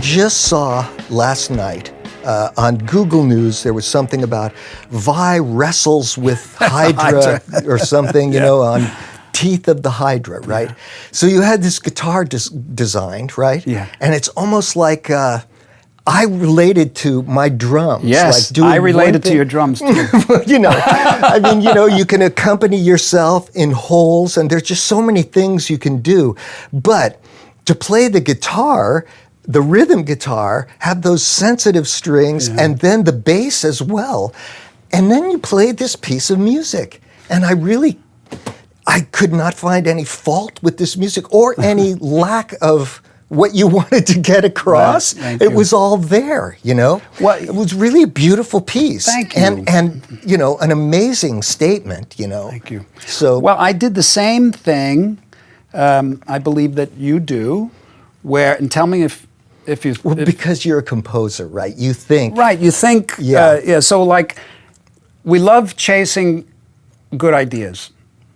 just saw last night on Google News, there was something about Vai wrestles with Hydra or something, you know, on Teeth of the Hydra, right? Yeah. So you had this guitar designed, right? Yeah. And it's almost like I related to my drums. Yes, like I related to your drums too. You know, I mean, you know, you can accompany yourself in holes, and there's just so many things you can do. But to play the guitar, the rhythm guitar, have those sensitive strings, and then the bass as well. And then you played this piece of music. And I could not find any fault with this music or any lack of what you wanted to get across. Right, it was all there, you know? Well, it was really a beautiful piece. Thank you. And you know, an amazing statement, you know? Thank you. So, well, I did the same thing, I believe that you do, and tell me if you... Well, because you're a composer, right? You think... Right, you think... so like, we love chasing good ideas,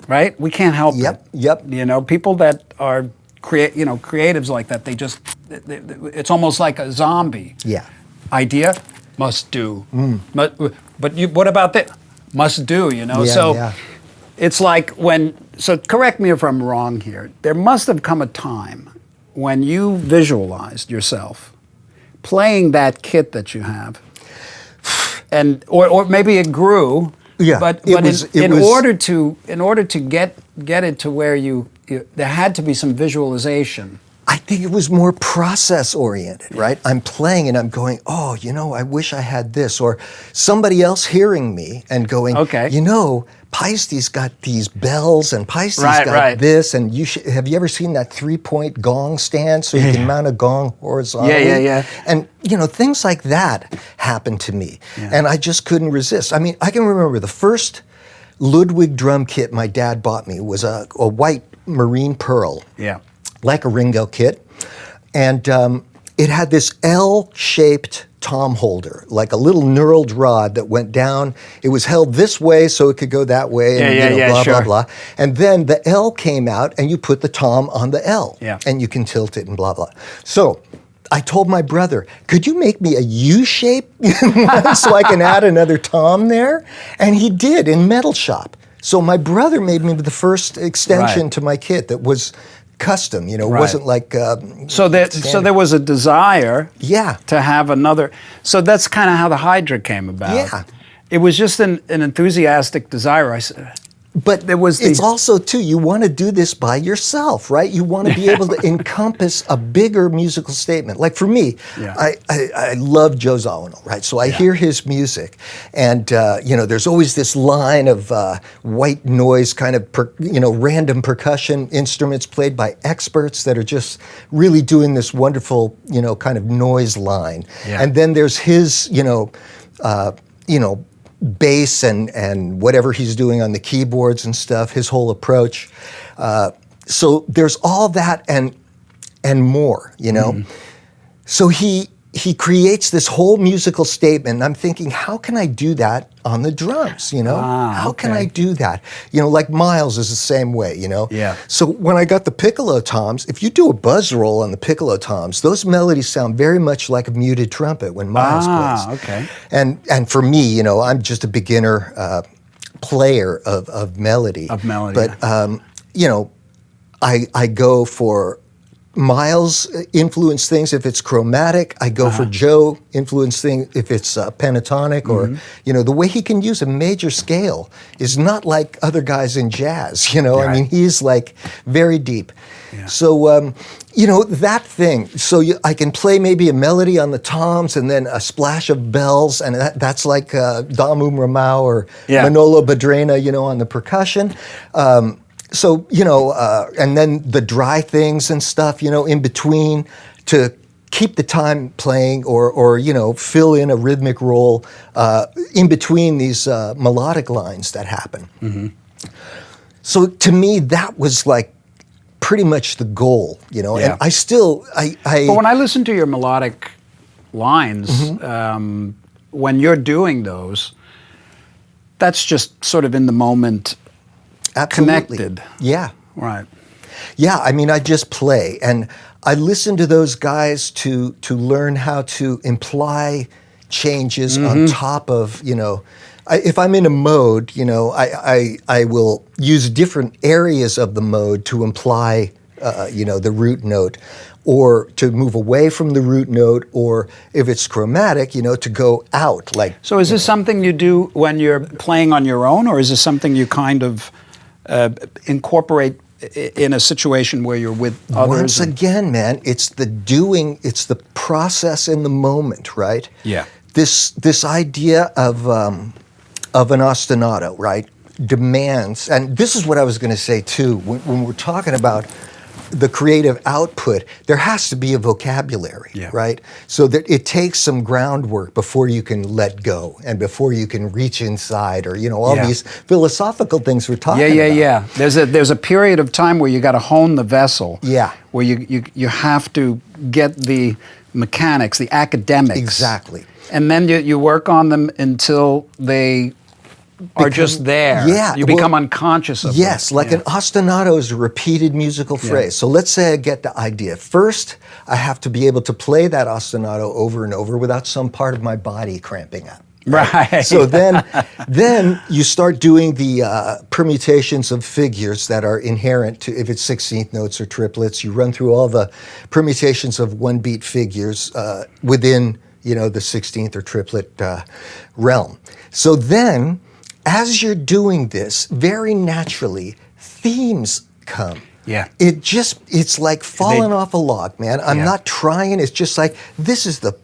right? We can't help it. Yep. You know, people that are creatives like that, it's almost like a zombie. Yeah. Idea, must do. But what about that? Must do, you know? It's like so correct me if I'm wrong here, there must have come a time when you visualized yourself playing that kit that you have, and or maybe it grew. Yeah, but in order to get it to where there had to be some visualization. I think it was more process oriented, right? I'm playing and I'm going, oh, you know, I wish I had this, or somebody else hearing me and going, okay, you know, Paistie's got these bells and Paistie's got this, and have you ever seen that 3-point gong stand so you can mount a gong horizontally? Yeah. And you know, things like that happened to me, and I just couldn't resist. I mean, I can remember the first Ludwig drum kit my dad bought me was a white marine pearl, like a Ringo kit, and it had this L-shaped tom holder, like a little knurled rod that went down. It was held this way so it could go that way, and blah, blah. And then the L came out, and you put the tom on the L, and you can tilt it and blah, blah. So I told my brother, could you make me a U-shape so I can add another tom there? And he did in Metal Shop. So my brother made me the first extension to my kit that was custom, you know, wasn't like so there was a desire to have another. So that's kind of how the Hydra came about. Yeah. It was just an enthusiastic desire. But it's also, too, you want to do this by yourself, right? You want to be able to encompass a bigger musical statement. Like for me, I love Joe Zawinul, right? So I hear his music, and you know, there's always this line of white noise, kind of random percussion instruments played by experts that are just really doing this wonderful, you know, kind of noise line. And then there's his, bass and whatever he's doing on the keyboards and stuff, his whole approach. So there's all that and more, you know. So he creates this whole musical statement, and I'm thinking, how can I do that on the drums, you know? How can I do that? You know, like Miles is the same way, you know? So when I got the piccolo toms, if you do a buzz roll on the piccolo toms, those melodies sound very much like a muted trumpet when Miles plays. And for me, you know, I'm just a beginner player of melody. But, you know, I go for Miles influence things if it's chromatic. I go for Joe influence things if it's pentatonic, or you know, the way he can use a major scale is not like other guys in jazz. You know, I mean, he's like very deep. So you know, that thing. So I can play maybe a melody on the toms and then a splash of bells, and that's like Damu Ramau or Manolo Badrena, you know, on the percussion. So, you know, and then the dry things and stuff, you know, in between to keep the time playing or you know, fill in a rhythmic roll in between these melodic lines that happen. So to me, that was like pretty much the goal, you know, and I still, But when I listen to your melodic lines, when you're doing those, that's just sort of in the moment. Absolutely. Connected. Yeah. Right. Yeah, I mean, I just play, and I listen to those guys to learn how to imply changes on top of, if I'm in a mode, I will use different areas of the mode to imply, the root note, or to move away from the root note, or if it's chromatic, to go out. So is this something you do when you're playing on your own, or is this something you kind of incorporate in a situation where you're with others? Once again, man, it's the doing, it's the process in the moment, right? Yeah. This idea of an ostinato, right, demands, and this is what I was going to say too, when we're talking about the creative output, there has to be a vocabulary, right? So that it takes some groundwork before you can let go and before you can reach inside, or all these philosophical things we're talking about. Yeah. There's a period of time where you got to hone the vessel. Yeah. Where you have to get the mechanics, the academics. Exactly. And then you work on them until they are just there. Yeah. You become unconscious of them. Yes, like an ostinato is a repeated musical phrase. So let's say I get the idea. First, I have to be able to play that ostinato over and over without some part of my body cramping up. Right. So then you start doing the permutations of figures that are inherent to, if it's 16th notes or triplets, you run through all the permutations of one beat figures within the 16th or triplet realm. So then, as you're doing this, very naturally, themes come. Yeah. It's like falling off a log, man. I'm not trying. It's just like, this is just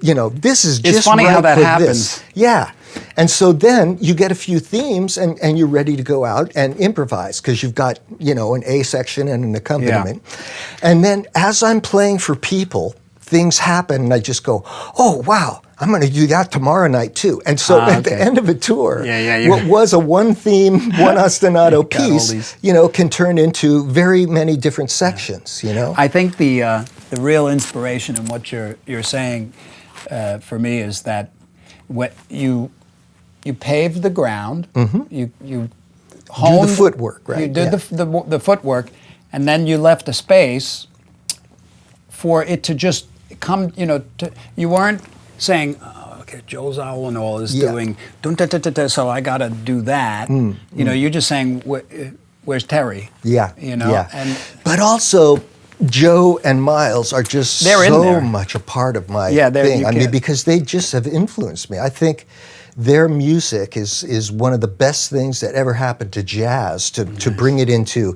It's funny right how that for happens. this. Yeah. And so then you get a few themes and you're ready to go out and improvise because you've got, an A section and an accompaniment. Yeah. And then as I'm playing for people, things happen and I just go, oh, wow, I'm going to do that tomorrow night too. And so at the end of a tour, what was a one theme, one ostinato piece, can turn into very many different sections, I think the real inspiration in what you're saying for me is that what you paved the ground, you honed the footwork, right? You did the footwork, and then you left a space for it to just come, you weren't saying, oh, okay, Joe Zawinul is doing, so I got to do that. You're just saying, where's Terry? Yeah. And but also, Joe and Miles are just so much a part of my thing. I mean, because they just have influenced me. I think their music is one of the best things that ever happened to jazz, to bring it into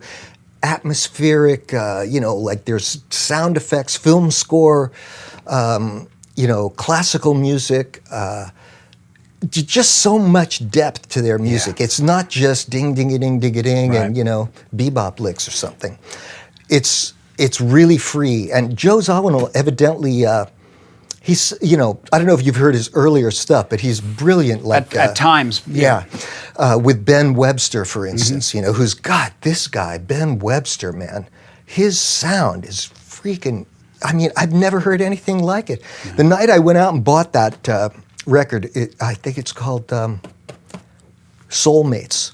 atmospheric, like there's sound effects, film score, classical music, just so much depth to their music. It's not just ding-ding-a-ding-ding-a-ding and, bebop licks or something. It's really free. And Joe Zawinul evidently, he's, I don't know if you've heard his earlier stuff, but he's brilliant. Like at times. With Ben Webster, for instance, who's got this guy, Ben Webster, man. His sound is freaking, I've never heard anything like it. The night I went out and bought that record, I think it's called Soulmates.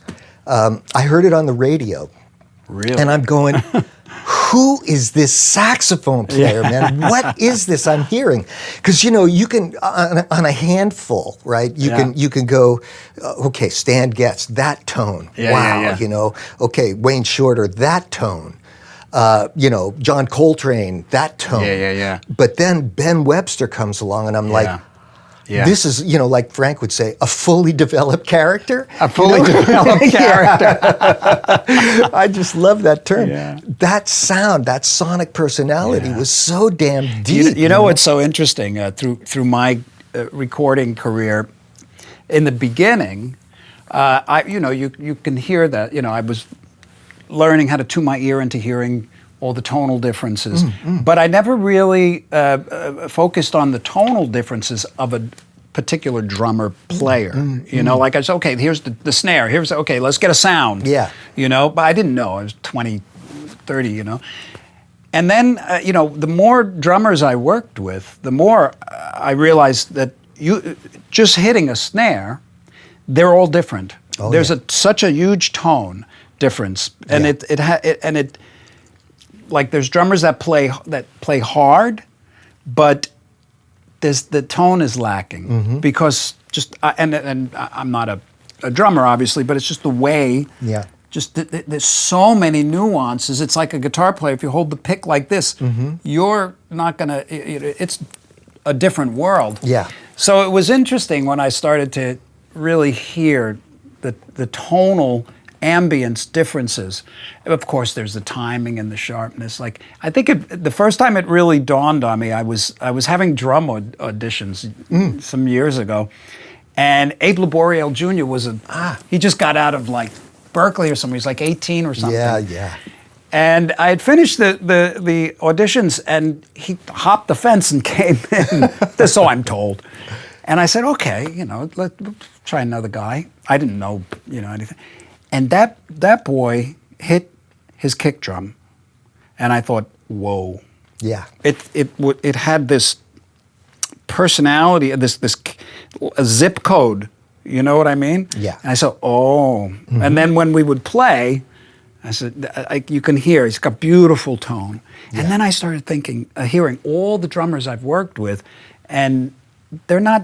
I heard it on the radio. Really? And I'm going, who is this saxophone player, man? What is this I'm hearing? Because you can on a handful, right? You can go, okay, Stan Getz, that tone. Okay, Wayne Shorter, that tone. John Coltrane, that tone. But then Ben Webster comes along, and I'm like, this is, like Frank would say, a fully developed character. A fully developed character. I just love that term. Yeah. That sound, that sonic personality was so damn deep. You know what's so interesting? Through my recording career, in the beginning, you can hear that. I was learning how to tune my ear into hearing all the tonal differences. But I never really focused on the tonal differences of a particular drummer player. Like I said, okay, here's the snare. Okay, let's get a sound. But I didn't know. I was 20, 30, And then, the more drummers I worked with, the more I realized that you just hitting a snare, they're all different. There's such a huge tone difference, and it like there's drummers that play hard, but the tone is lacking because just and I'm not a drummer obviously, but it's just the way. Yeah. Just there's so many nuances. It's like a guitar player. If you hold the pick like this, you're not gonna. It's a different world. Yeah. So it was interesting when I started to really hear the tonal ambience differences. Of course, there's the timing and the sharpness. Like I think the first time it really dawned on me, I was having drum auditions some years ago, and Abe Laboriel Jr. was he just got out of like Berkeley or something. He's like 18 or something. Yeah. And I had finished the auditions, and he hopped the fence and came in. So I'm told. And I said, okay, let's try another guy. I didn't know, anything. And that boy hit his kick drum, and I thought, whoa. Yeah. It had this personality, this a zip code. You know what I mean? Yeah. And I said, oh. And then when we would play, I said, you can hear, he's got beautiful tone. Yeah. And then I started thinking, hearing all the drummers I've worked with, and they're not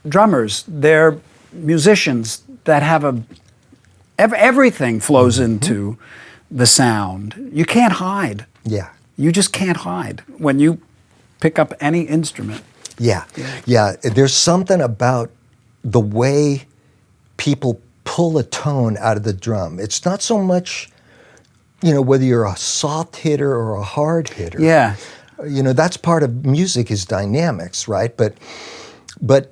drummers, they're musicians that have everything flows into the sound. You can't hide. Yeah. You just can't hide when you pick up any instrument. Yeah. There's something about the way people pull a tone out of the drum. It's not so much, whether you're a soft hitter or a hard hitter. Yeah. That's part of music is dynamics, right? But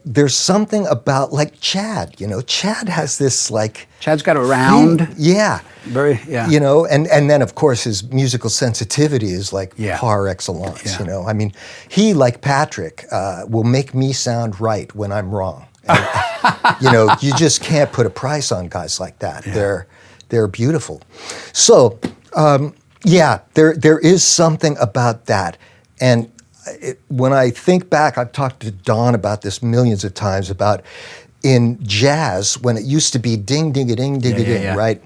there's something about like Chad, Chad has this like... Chad's got a round. Yeah. Very, yeah. And then of course his musical sensitivity is like par excellence, Yeah. I mean, he, like Patrick, will make me sound right when I'm wrong. And, you just can't put a price on guys like that. Yeah. They're beautiful. So, there is something about that. And when I think back, I've talked to Don about this millions of times, about in jazz, when it used to be ding, ding, a ding, ding, a ding, right?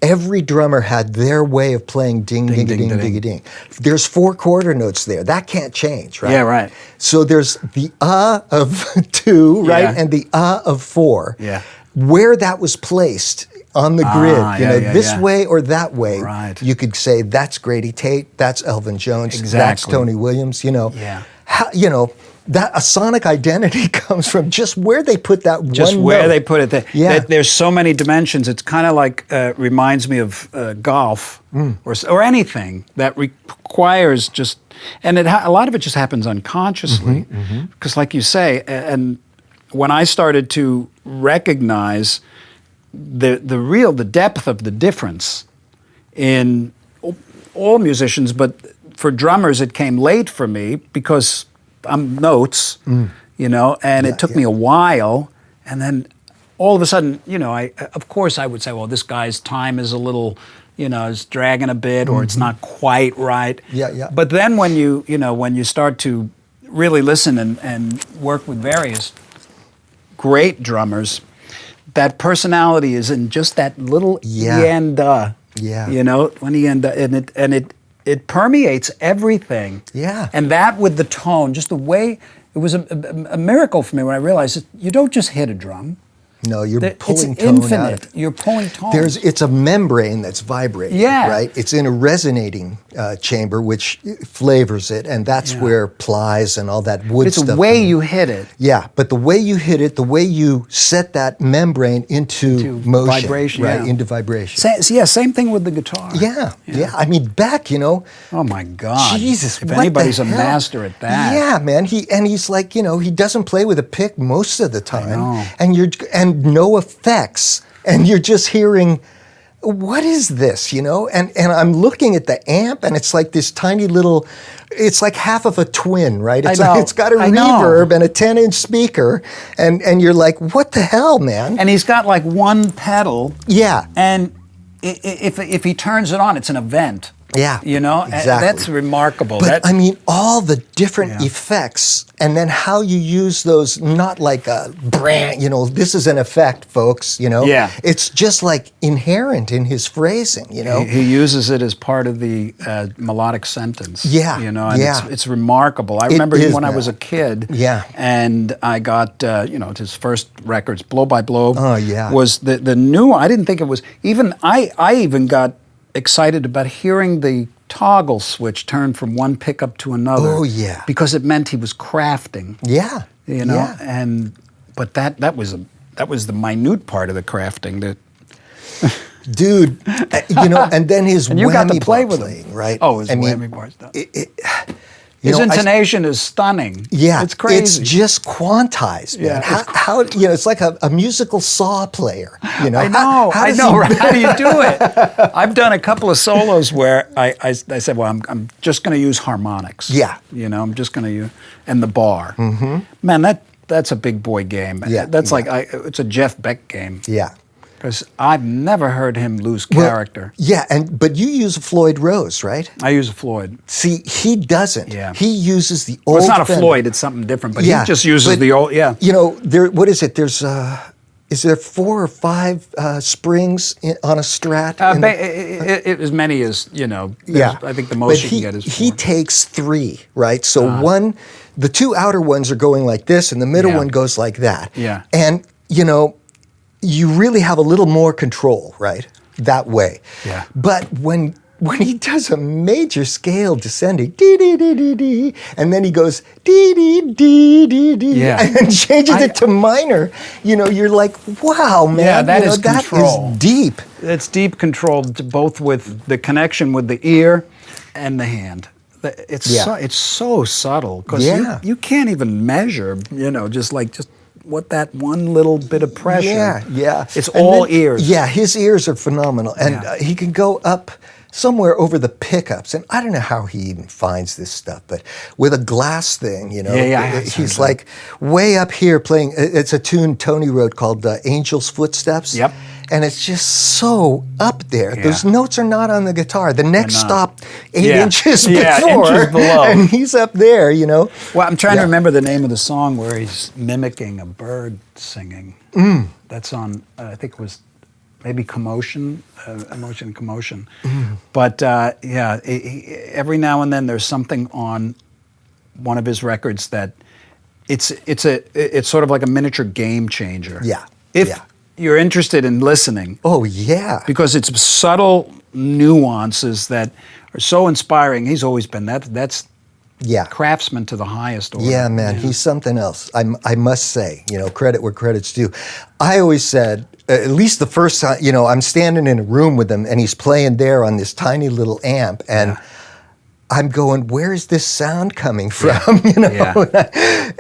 Every drummer had their way of playing ding, ding, ding, ding, ding, ding. There's 4 quarter notes there. That can't change, right? Yeah, right. So there's the of 2, right? Yeah. And the of 4. Yeah. Where that was placed on the grid, this way or that way, right. You could say that's Grady Tate, that's Elvin Jones, Exactly. that's Tony Williams, Yeah. That a sonic identity comes from just where they put that just one where note. they put it there. Yeah. There's so many dimensions. It's kind of like reminds me of golf or anything that requires just, and a lot of it just happens unconsciously because, like you say, and when I started to recognize the depth of the difference in all musicians, but for drummers it came late for me because I'm notes, and it took me a while, and then all of a sudden, of course I would say, well, this guy's time is a little, is dragging a bit, or it's not quite right. Yeah. But then when you start to really listen and work with various great drummers, that personality is in just that little yanda. Yeah. When yanda, and it permeates everything. Yeah. And that with the tone, just the way, it was a miracle for me when I realized that you don't just hit a drum. No, you're pulling it's tone infinite. out of it. You're pulling tone. It's a membrane that's vibrating, right? It's in a resonating chamber, which flavors it, and that's where plies and all that wood stuff. It's the way you hit it. Yeah, but the way you hit it, the way you set that membrane into motion, vibration, right? Into vibration. Same thing with the guitar. Yeah. I mean, Beck, Oh my God. Jesus, if what anybody's the a hell? master at that. Yeah, man. He's like, he doesn't play with a pick most of the time, I know. and no effects, and you're just hearing, what is this, And I'm looking at the amp, and it's like this tiny little, it's like half of a twin, right? It's got a reverb and a 10-inch speaker, and you're like, what the hell, man? And he's got like one pedal. Yeah. And if he turns it on, it's an event. Yeah, You know, and exactly. that's remarkable. But I mean, all the different Yeah. effects, and then how you use those, not like a brand, you know, this is an effect, folks, you know? Yeah. It's just like inherent in his phrasing, you know? He uses it as part of the melodic sentence. Yeah, You know, and yeah. it's remarkable. I remember is, when I man. was a kid. Yeah. And I got, you know, his first records, Blow by Blow. Oh, yeah. Was the new, I didn't think it was, even, I even got excited about hearing the toggle switch turn from one pickup to another. Oh, yeah. Because it meant he was crafting. Yeah. You know, Yeah. but that was the minute part of the crafting that. Dude, you know, and then his And you got to whammy play bar with playing, him, right? Oh, his I mean, whammy bar stuff. you His know, intonation is stunning. Yeah, It's crazy. It's just quantized, man. Yeah, How you know? It's like a musical saw player. You know, I know, How does he- right? How do you do it? I've done a couple of solos where I said, well, I'm just going to use harmonics. Yeah. You know, I'm just going to use, and the bar. Mm-hmm. Man, that's a big boy game. Yeah, That's yeah. like, it's a Jeff Beck game. Yeah. Because I've never heard him lose Well, character. Yeah, but you use a Floyd Rose, right? I use a Floyd. See, he doesn't. Yeah. He uses the old. Well, it's not a Fender. Floyd, it's something different, but Yeah, he just uses but, the old, yeah. You know, what is it? There's is there 4 or 5 springs on a Strat? in the- As many as, you know, Yeah, I think the most but you can get is 4. he takes 3, right? So the 2 outer ones are going like this, and the middle Yeah. one goes like that. Yeah. And you know, you really have a little more control, right? That way. Yeah. But when he does a major scale descending, dee dee dee dee dee, and then he goes dee dee dee dee dee, Yeah. and then changes it to minor, you know, you're like, wow, man, Yeah, that you know, is control. That is deep. It's deep control, both with the connection with the ear and the hand. It's Yeah. it's so subtle because Yeah. you can't even measure, you know, just what that one little bit of pressure. Yeah, yeah. It's And all then- ears. Yeah, his ears are phenomenal, and Yeah. he can go up somewhere over the pickups, and I don't know how he even finds this stuff, but with a glass thing, you know, Yeah, I have some he's of that. like way up here playing. It's a tune Tony wrote called "Angel's Footsteps." Yep. And it's just so up there. Yeah. Those notes are not on the guitar. The next not. stop 8 Yeah. inches Yeah, before, inches below. and he's up there, you know. Well, I'm trying to Yeah. remember the name of the song where he's mimicking a bird singing. That's on, I think it was maybe Commotion, Emotion and Commotion. But yeah, every now and then there's something on one of his records that it's sort of like a miniature game changer. Yeah, If yeah. you're interested in listening, Oh yeah. because it's subtle nuances that are so inspiring. He's always been that's Yeah. craftsman to the highest order. Yeah, man, he's something else. I must say, you know, credit where credit's due. I always said, at least the first time, you know, I'm standing in a room with him and he's playing there on this tiny little amp, and I'm going, where is this sound coming from? You know, Yeah.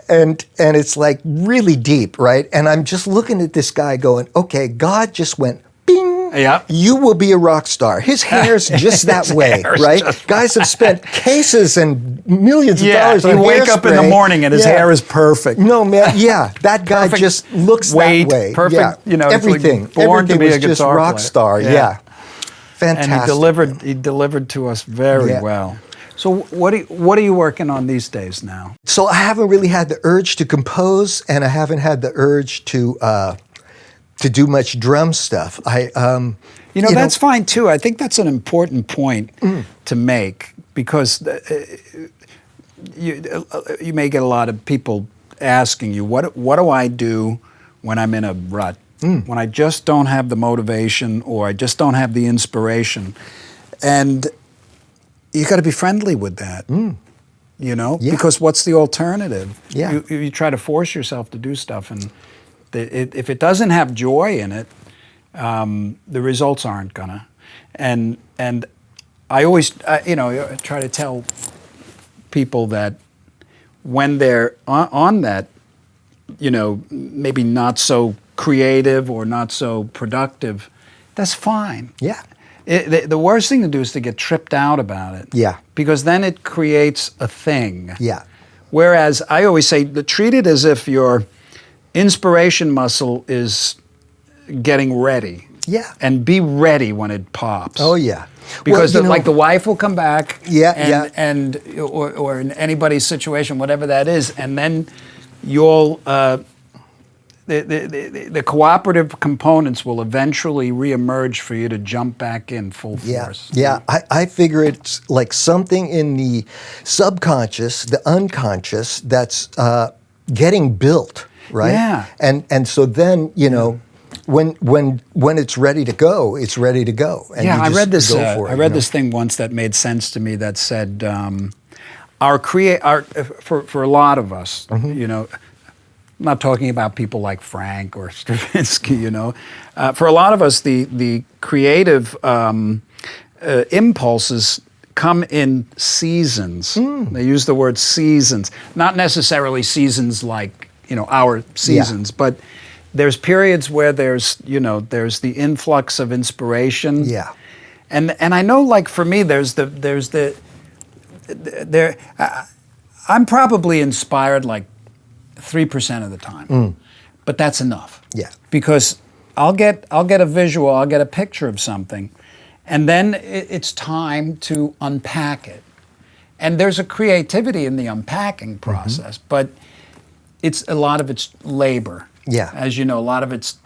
and it's like really deep, right? And I'm just looking at this guy going, okay, God just went, bing. Yeah. You will be a rock star. His hair's just that way, hair's right? just Guys have spent cases and millions of Yeah, dollars on you wake up in the hairspray. morning and his Yeah. hair is perfect. No, man. Yeah, that guy Perfect just looks weight, that way. perfect, Yeah. you know, it's like everything. born to everything be was a just guitar rock player. star. Yeah. Yeah. Fantastic. And he delivered to us very Yeah. well. So what are you working on these days now? So I haven't really had the urge to compose, and I haven't had the urge to do much drum stuff. You know, that's fine too. I think that's an important point to make, because you may get a lot of people asking you, what do I do when I'm in a rut? When I just don't have the motivation, or I just don't have the inspiration. And you got to be friendly with that, you know, Yeah. because what's the alternative? Yeah. You try to force yourself to do stuff, and if it doesn't have joy in it, the results aren't gonna. And I always, you know, try to tell people that when they're on that, you know, maybe not so creative or not so productive, that's fine. Yeah. The worst thing to do is to get tripped out about it. Yeah. Because then it creates a thing. Yeah. Whereas I always say, treat it as if your inspiration muscle is getting ready. Yeah. And be ready when it pops. Oh yeah. Because Well, like the wife will come back. Yeah, and or in anybody's situation, whatever that is, and then you'll the cooperative components will eventually reemerge for you to jump back in full force. Yeah. I figure it's like something in the subconscious, the unconscious, that's getting built, right? Yeah. And so then, you know, when it's ready to go, it's ready to go. And Yeah, you I just read this. go for it, I read this thing once that made sense to me. That said, for a lot of us, you know, I'm not talking about people like Frank or Stravinsky. You know, for a lot of us, the creative impulses come in seasons. They use the word seasons, not necessarily seasons like, you know, our seasons, but there's periods where there's the influx of inspiration. Yeah. And I know, like, for me, I'm probably inspired like 3% of the time, but that's enough. Yeah. Because I'll get a visual, I'll get a picture of something, and then it's time to unpack it. And there's a creativity in the unpacking process, but a lot of it's labor. Yeah. As you know, a lot of it's.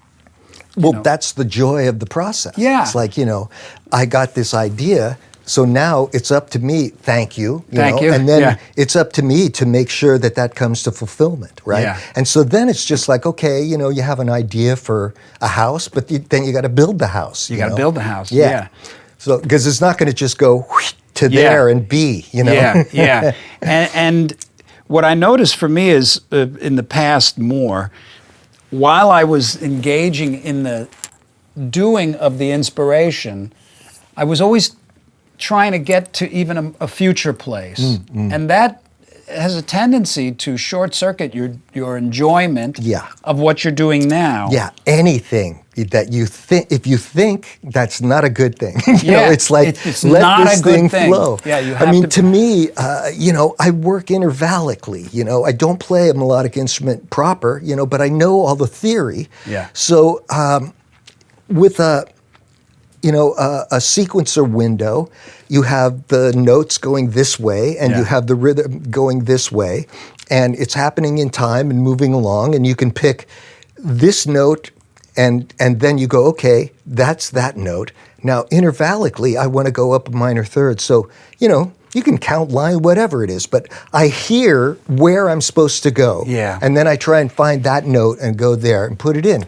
Well, that's the joy of the process. Yeah. It's like, you know, I got this idea, so now it's up to me, thank you. Thank you. And then it's up to me to make sure that comes to fulfillment, right? Yeah. And so then it's just like, okay, you know, you have an idea for a house, but then you got to build the house. You got to build the house. Yeah. Yeah. So, because it's not going to just go to there and be, you know? Yeah. And what I noticed for me is in the past more, while I was engaging in the doing of the inspiration, I was always trying to get to even a future place. And that has a tendency to short circuit your enjoyment of what you're doing now. Yeah, anything that you think, if you think, that's not a good thing. You know, it's like, it's let not this a good thing thing. flow. Yeah, you have I mean, to to me, you know, I work intervallically. You know, I don't play a melodic instrument proper, you know, but I know all the theory. Yeah. So with a sequencer window, you have the notes going this way, and you have the rhythm going this way, and it's happening in time and moving along, and you can pick this note, and then you go, okay, that's that note. Now, intervallically, I want to go up a minor third, so, you know, you can count line, whatever it is, but I hear where I'm supposed to go. Yeah. And then I try and find that note and go there and put it in.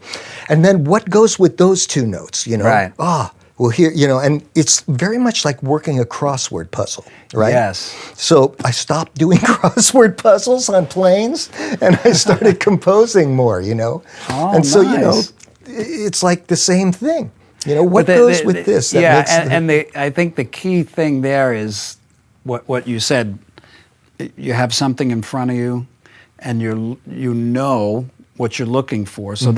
And then what goes with those two notes, you know? Right. Well, here, you know, and it's very much like working a crossword puzzle, right? Yes. So I stopped doing crossword puzzles on planes, and I started composing more, you know? Oh, and so, you know, nice. it's like the same thing. You know, what goes with this? That makes I think the key thing there is what you said. You have something in front of you, and you know what you're looking for. So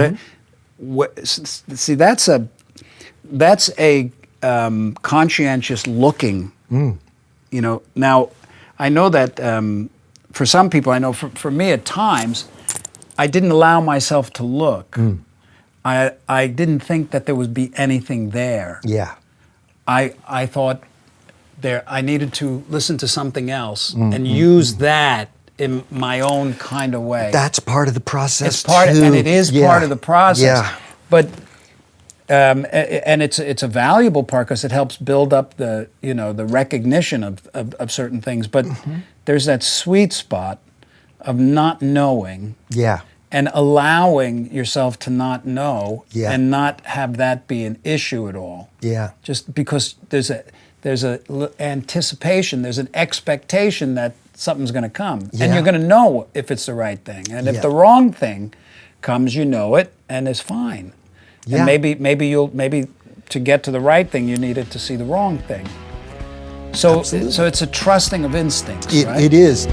that's a conscientious looking. You know, now I know that for some people, I know for me at times, I didn't allow myself to look. I didn't think that there would be anything there. Yeah. I thought I needed to listen to something else and use that in my own kind of way. That's part of the process. It's part, and it is part of the process. Yeah. But and it's a valuable part because it helps build up the recognition of certain things. But there's that sweet spot of not knowing. Yeah. And allowing yourself to not know Yeah. and not have that be an issue at all. Yeah. Just because there's a anticipation, there's an expectation that something's going to come, and you're going to know if it's the right thing. And if the wrong thing comes, you know it, and it's fine. Yeah. And maybe to get to the right thing, you needed to see the wrong thing. So it's a trusting of instincts. It is.